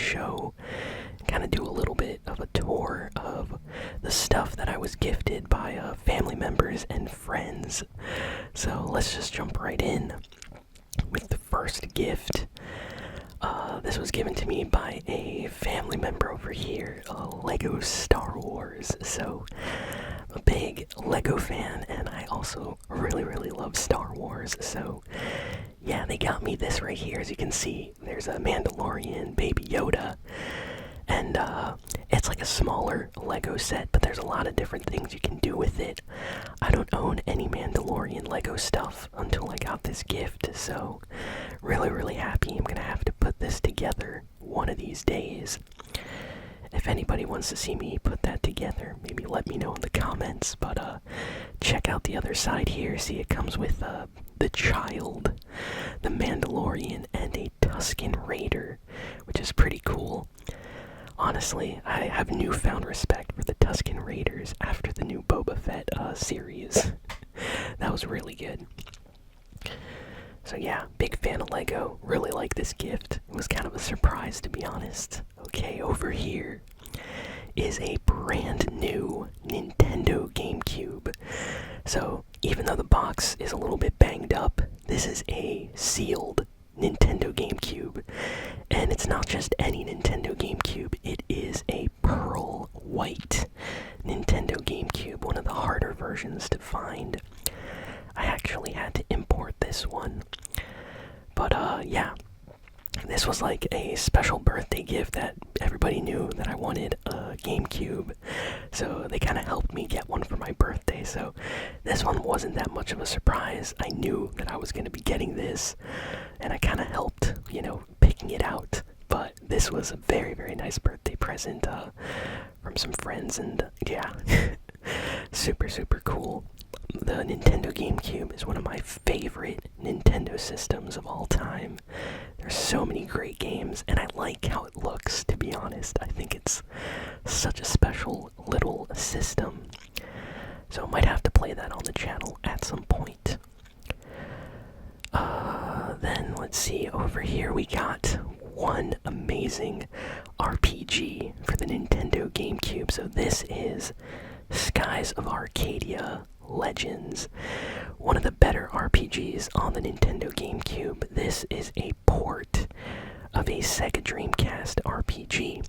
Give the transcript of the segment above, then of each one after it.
show, kind of do a little bit of a tour of the stuff that I was gifted by family members and friends. So let's just jump right in with the first gift. This was given to me by a family member over here, Lego Star Wars. So, I'm a big Lego fan, and I also really love Star Wars. So, yeah, they got me this right here. As you can see, there's a Mandalorian, Baby Yoda, and it's like a smaller Lego set, but there's a lot of different things you can do with it. I don't own any Mandalorian Lego stuff until I got this gift, so really happy. I'm gonna have to put this together one of these days. If anybody wants to see me put that together, maybe let me know in the comments. But check out the other side here. See, it comes with the child, the Mandalorian, and a Tusken Raider, which is pretty cool. Honestly, I have newfound respect for the Tusken Raiders after the new Boba Fett series. That was really good. So yeah, big fan of Lego. Really like this gift. It was kind of a surprise, to be honest. Okay, over here is a brand new Nintendo Gamecube. So even though the box is a little bit banged up, this is a sealed Nintendo Gamecube. And it's not just any Nintendo Gamecube, it is a pearl white Nintendo Gamecube, one of the harder versions to find. I actually had to import this one. But yeah, this was like a special birthday gift that everybody knew that I wanted a GameCube. So they kind of helped me get one for my birthday. So this one wasn't that much of a surprise. I knew that I was going to be getting this, and I kind of helped, picking it out. But this was a very nice birthday present from some friends, and yeah, super cool. The Nintendo GameCube is one of my favorite Nintendo systems of all time. There's so many great games, and I like how it looks, to be honest. I think it's such a special little system. So I might have to play that on the channel at some point. Then, let's see, over here we got one amazing RPG for the Nintendo GameCube. So this is Skies of Arcadia Legends, one of the better RPGs on the Nintendo GameCube. This is a port of a Sega Dreamcast RPG.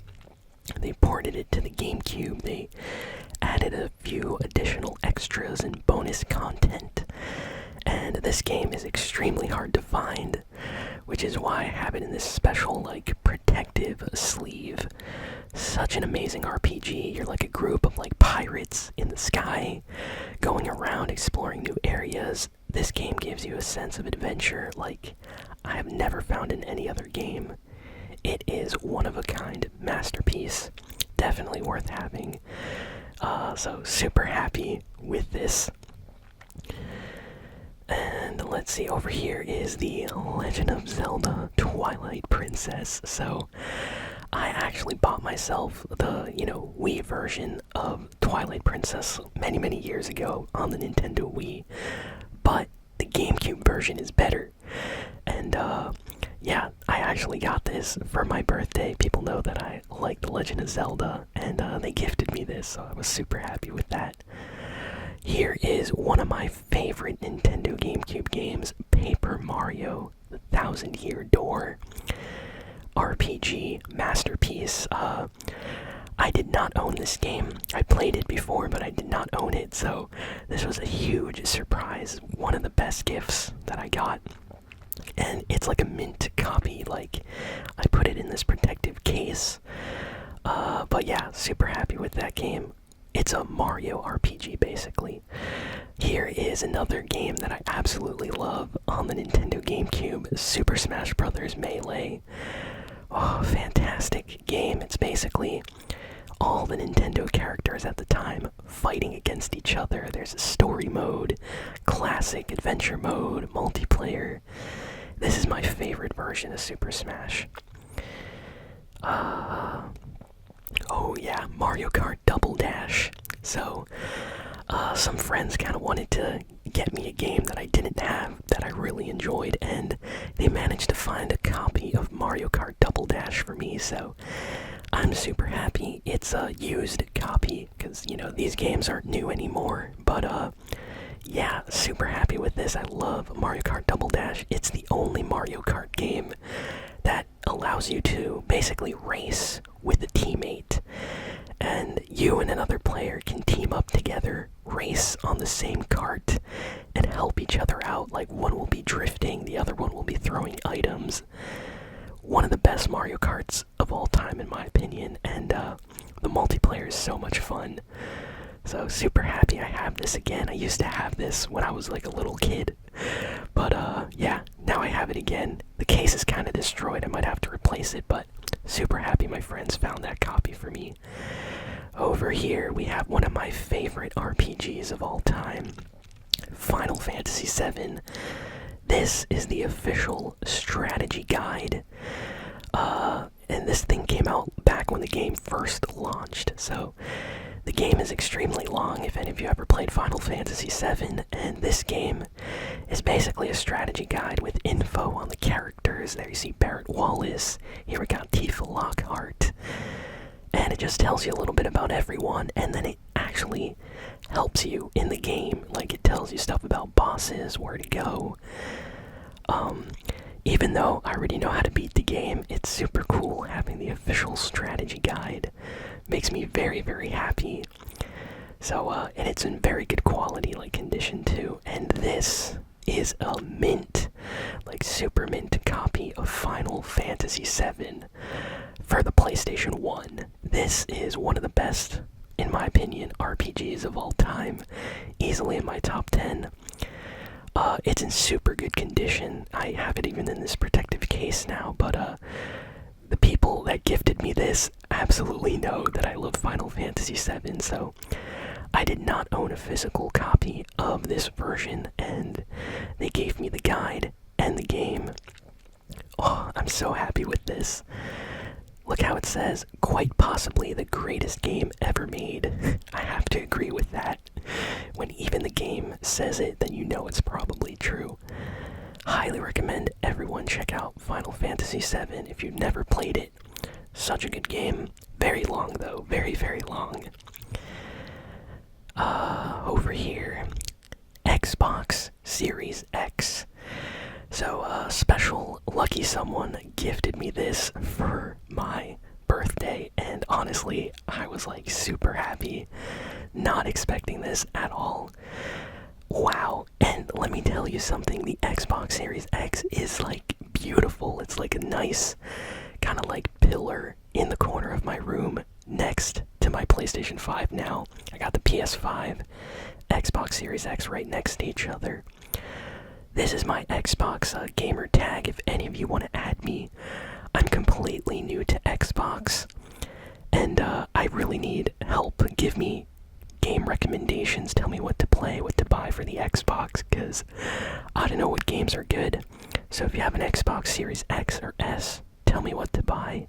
They ported it to the GameCube. They added a few additional extras and bonus content. And this game is extremely hard to find, which is why I have it in this special, protective sleeve. Such an amazing RPG. You're like a group of, pirates in the sky, going around exploring new areas. This game gives you a sense of adventure like I have never found in any other game. It is one of a kind masterpiece. Definitely worth having. So super happy with this. And let's see, over here is the Legend of Zelda Twilight Princess. So I actually bought myself the, Wii version of Twilight Princess many years ago on the Nintendo Wii. But the GameCube version is better. And yeah, I actually got this for my birthday. People know that I like The Legend of Zelda, and they gifted me this, so I was super happy with that. Here is one of my favorite Nintendo GameCube games, Paper Mario: The Thousand Year Door. RPG masterpiece. I did not own this game. I played it before, but I did not own it, so this was a huge surprise. One of the best gifts that I got. And it's like a mint copy, I put it in this protective case. But yeah, super happy with that game. It's a Mario RPG, basically. Here is another game that I absolutely love on the Nintendo GameCube, Super Smash Bros. Melee. Oh, fantastic game. It's basically all the Nintendo characters at the time fighting against each other. There's a story mode, classic adventure mode, multiplayer. This is my favorite version of Super Smash. Oh yeah, Mario Kart Double Dash. So, some friends kind of wanted to get me a game that I didn't have that I really enjoyed, and they managed to find a copy of Mario Kart Double Dash for me, so I'm super happy. It's a used copy, because, you know, these games aren't new anymore, but yeah, super happy with this. I love Mario Kart Double Dash. It's the only Mario Kart game that allows you to basically race with a teammate, and you and another player can team up together, race on the same kart, and help each other out. Like, one will be drifting, the other one will be throwing items. One of the best Mario Karts of all time, in my opinion, and the multiplayer is so much fun. So super happy I have this again. I used to have this when I was like a little kid, but yeah, now I have it again. The case is kind of destroyed, I might have to replace it, but super happy my friends found that copy for me. Over here we have one of my favorite RPGs of all time, Final Fantasy VII. This is the official strategy guide, and this thing came out back when the game first launched, so the game is extremely long if any of you ever played Final Fantasy VII, and this game is basically a strategy guide with info on the characters. There you see Barrett Wallace, here we got Tifa Lockhart, and it just tells you a little bit about everyone, and then it actually helps you in the game. Like, it tells you stuff about bosses, where to go. Even though I already know how to beat the game, it's super cool having the official strategy guide. Makes me very, very happy. So, and it's in very good quality, like condition too. And this is a mint, like super mint copy of Final Fantasy VII for the PlayStation 1. This is one of the best, in my opinion, RPGs of all time. Easily in my top 10. It's in super good condition. I have it even in this protective case now, but the people that gifted me this absolutely know that I love Final Fantasy VII, so I did not own a physical copy of this version, and they gave me the guide and the game. Oh, I'm so happy with this. Look how it says, quite possibly the greatest game ever made. I have to agree with that. When even the game says it, then you know it's probably true. Highly recommend everyone check out Final Fantasy VII if you've never played it. Such a good game. Very long though, very, very long. Over here, Xbox Series X. So, special lucky someone gifted me this for my birthday, and honestly, I was like super happy, not expecting this at all. Wow, and let me tell you something, the Xbox Series X is like beautiful. It's like a nice kind of like pillar in the corner of my room next to my PlayStation 5 now. I got the PS5, Xbox Series X right next to each other. This is my Xbox gamer tag if any of you want to add me. I'm completely new to Xbox, and I really need help. Give me game recommendations, tell me what to play, what to buy for the Xbox, because I don't know what games are good. So if you have an Xbox Series X or S, tell me what to buy,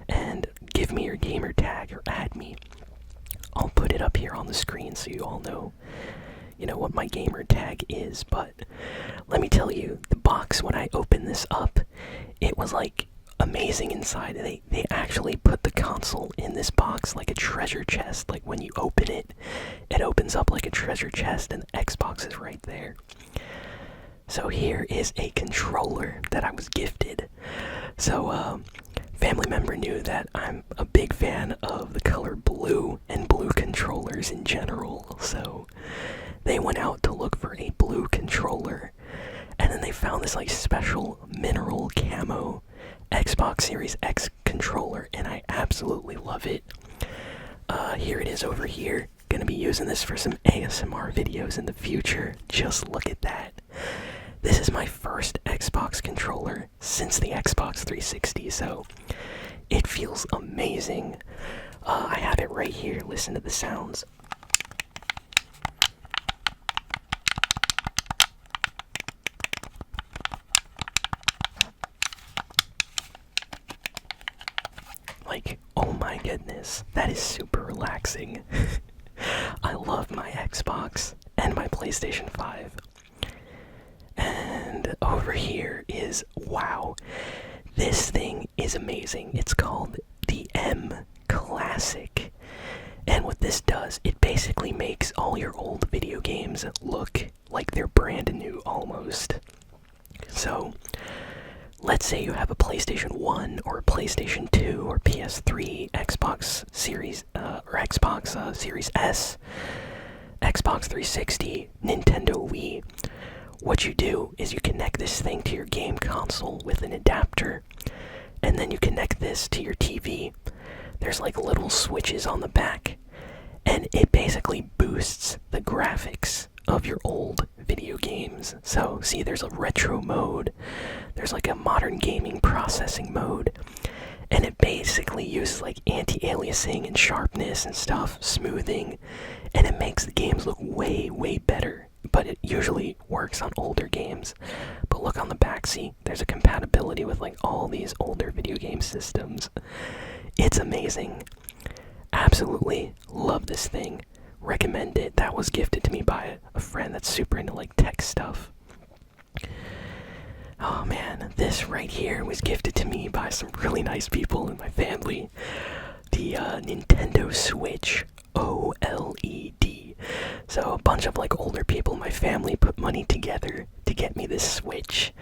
and give me your gamer tag or add me. I'll put it up here on the screen so you all know, what my gamer tag is. But let me tell you, the box, when I opened this up, it was like amazing inside. They actually put the console in this box like a treasure chest. Like when you open it, it opens up like a treasure chest, and the Xbox is right there. So here is a controller that I was gifted. So family member knew that I'm a big fan of the color blue and blue controllers in general, so they went out to look for a blue controller, and then they found this like special mineral camo Xbox Series X controller, and I absolutely love it. Here it is over here. Gonna be using this for some ASMR videos in the future. Just look at that. This is my first Xbox controller since the Xbox 360, so it feels amazing. I have it right here. Listen to the sounds. Like, oh my goodness, that is super relaxing. I love my Xbox, and my PlayStation 5. And over here is, wow, this thing is amazing. It's called the MClassic. And what this does, it basically makes all your old video games look like they're brand new almost. So, let's say you have a PlayStation 1 or a PlayStation 2 or PS3, Xbox Series Series S, Xbox 360, Nintendo Wii. What you do is you connect this thing to your game console with an adapter, and then you connect this to your TV. There's like little switches on the back, and it basically boosts the graphics of your old video games. So, see, there's a retro mode, there's like a modern gaming processing mode, and it basically uses like anti-aliasing and sharpness and stuff, smoothing, and it makes the games look way, way better. But it usually works on older games. But look on the back, see, there's a compatibility with like all these older video game systems. It's amazing. Absolutely love this thing. Recommend it. That was gifted to me by a friend that's super into like tech stuff. Oh man, this right here was gifted to me by some really nice people in my family. The Nintendo Switch OLED. So a bunch of like older people in my family put money together to get me this Switch.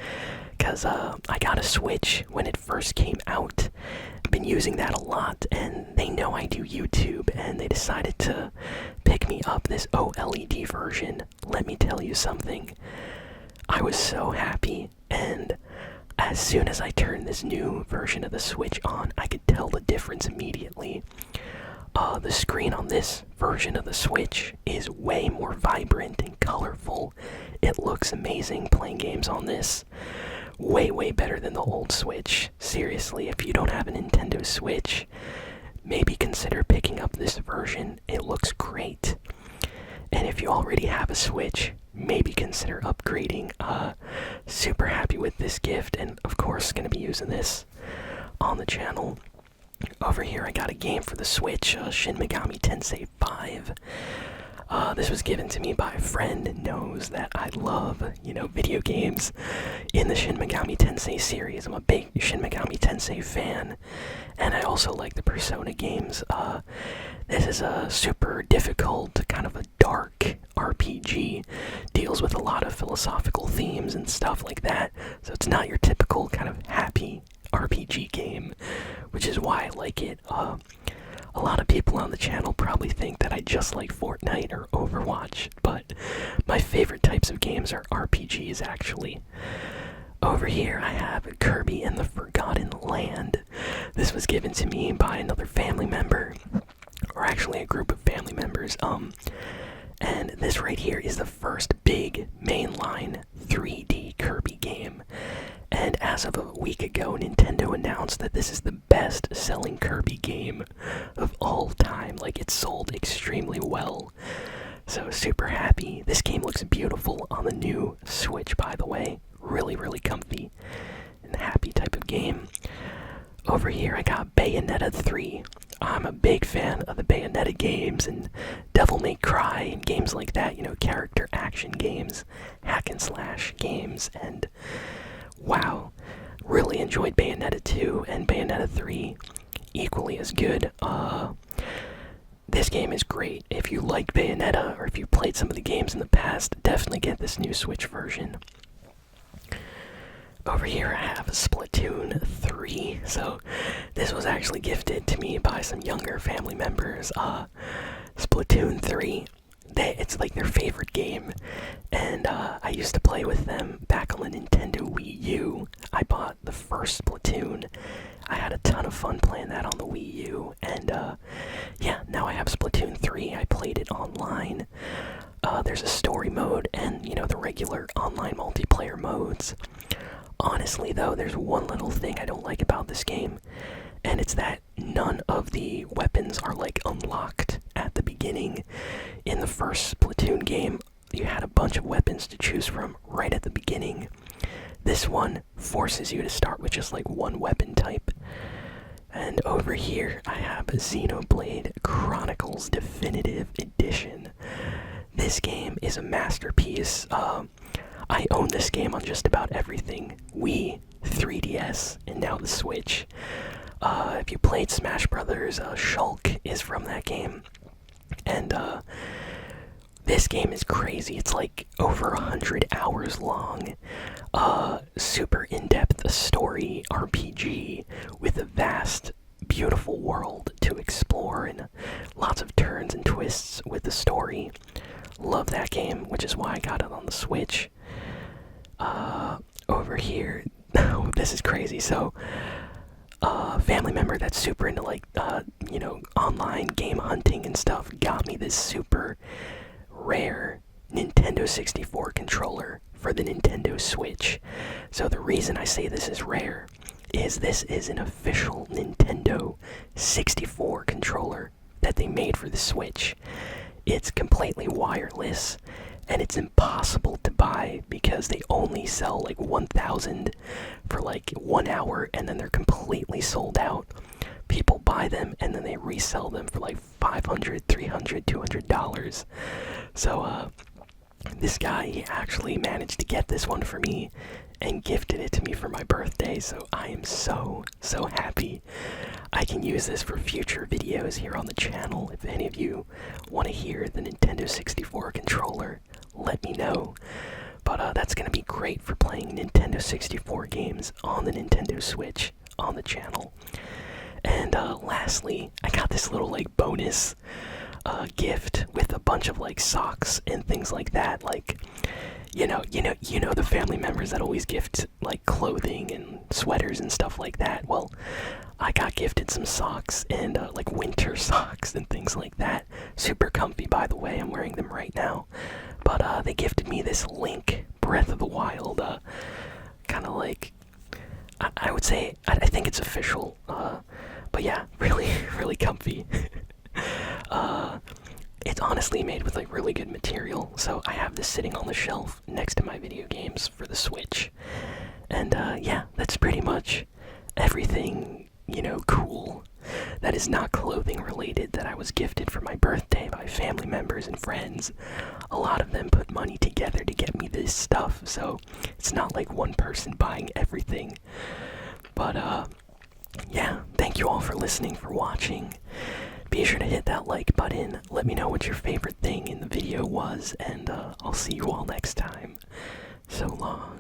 Cause I got a Switch when it first came out. Been using that a lot, and they know I do YouTube, and they decided to pick me up this OLED version. Let me tell you something. I was so happy, and as soon as I turned this new version of the Switch on, I could tell the difference immediately. The screen on this version of the Switch is way more vibrant and colorful. It looks amazing playing games on this. Way, way better than the old Switch. Seriously, if you don't have a Nintendo Switch, maybe consider picking up this version. It looks great. And if you already have a Switch, maybe consider upgrading. Super happy with this gift, and of course gonna be using this on the channel. Over here I got a game for the Switch, Shin Megami Tensei 5. This was given to me by a friend and knows that I love, video games in the Shin Megami Tensei series. I'm a big Shin Megami Tensei fan, and I also like the Persona games. This is a super difficult, kind of a dark RPG. Deals with a lot of philosophical themes and stuff like that, so it's not your typical kind of happy RPG game, which is why I like it. A lot of people on the channel probably think that I just like Fortnite or Overwatch, but my favorite types of games are RPGs, actually. Over here I have Kirby and the Forgotten Land. This was given to me by another family member, or actually a group of family members. And this right here is the first big mainline 3D Kirby game. And as of a week ago, Nintendo announced that this is the best-selling Kirby game of all time. Like, it sold extremely well. So, super happy. This game looks beautiful on the new Switch, by the way. Really, really comfy and happy type of game. Over here, I got Bayonetta 3. I'm a big fan of the Bayonetta games and Devil May Cry and games like that. Character action games, hack and slash games, and wow, really enjoyed Bayonetta 2 and Bayonetta 3, equally as good. This game is great. If you like Bayonetta, or if you played some of the games in the past, definitely get this new Switch version. Over here I have Splatoon 3. So this was actually gifted to me by some younger family members. Splatoon 3, it's like their favorite game, and I used to play with them back on the Nintendo Wii U. I bought the first Splatoon. I had a ton of fun playing that on the Wii U, and yeah, now I have Splatoon 3. I played it online. There's a story mode and, the regular online multiplayer modes. Honestly, though, there's one little thing I don't like about this game, and it's that none of the weapons are, like, unlocked at the beginning. In the first Splatoon game, you had a bunch of weapons to choose from right at the beginning. This one forces you to start with just, like, one weapon type. And over here, I have Xenoblade Chronicles Definitive Edition. This game is a masterpiece. I own this game on just about everything. Wii, 3DS, and now the Switch. If you played Smash Brothers, Shulk is from that game. And this game is crazy. It's like over 100 hours long. Super in-depth story RPG with a vast, beautiful world to explore and lots of turns and twists with the story. Love that game, which is why I got it on the Switch. Over here, this is crazy. So, family member that's super into like, online game hunting and stuff got me this super rare Nintendo 64 controller for the Nintendo Switch. So the reason I say this is rare is this is an official Nintendo 64 controller that they made for the Switch. It's completely wireless, and it's impossible to buy because they only sell like 1,000 for like 1 hour, and then they're completely sold out. People buy them and then they resell them for like $500, $300, $200. So this guy, he actually managed to get this one for me and gifted it to me for my birthday, so I am so happy. I can use this for future videos here on the channel. If any of you want to hear the Nintendo 64 controller, let me know. But that's going to be great for playing Nintendo 64 games on the Nintendo Switch on the channel. And lastly, I got this little like bonus gift with a bunch of like socks and things like that. Like, you know the family members that always gift like clothing and sweaters and stuff like that. Well, I got gifted some socks and like winter socks and things like that. Super comfy, by the way. I'm wearing them right now. But they gifted me this Link Breath of the Wild, kind of like, I would say, I think it's official. But yeah, really comfy. It's honestly made with like really good material, so I have this sitting on the shelf next to my video games for the Switch. And yeah, that's pretty much everything, cool that is not clothing related that I was gifted for my birthday by family members and friends. A lot of them put money together to get me this stuff, so it's not like one person buying everything. But yeah, thank you all for listening, for watching. Be sure to hit that like button. Let me know what your favorite thing in the video was, and I'll see you all next time. So long.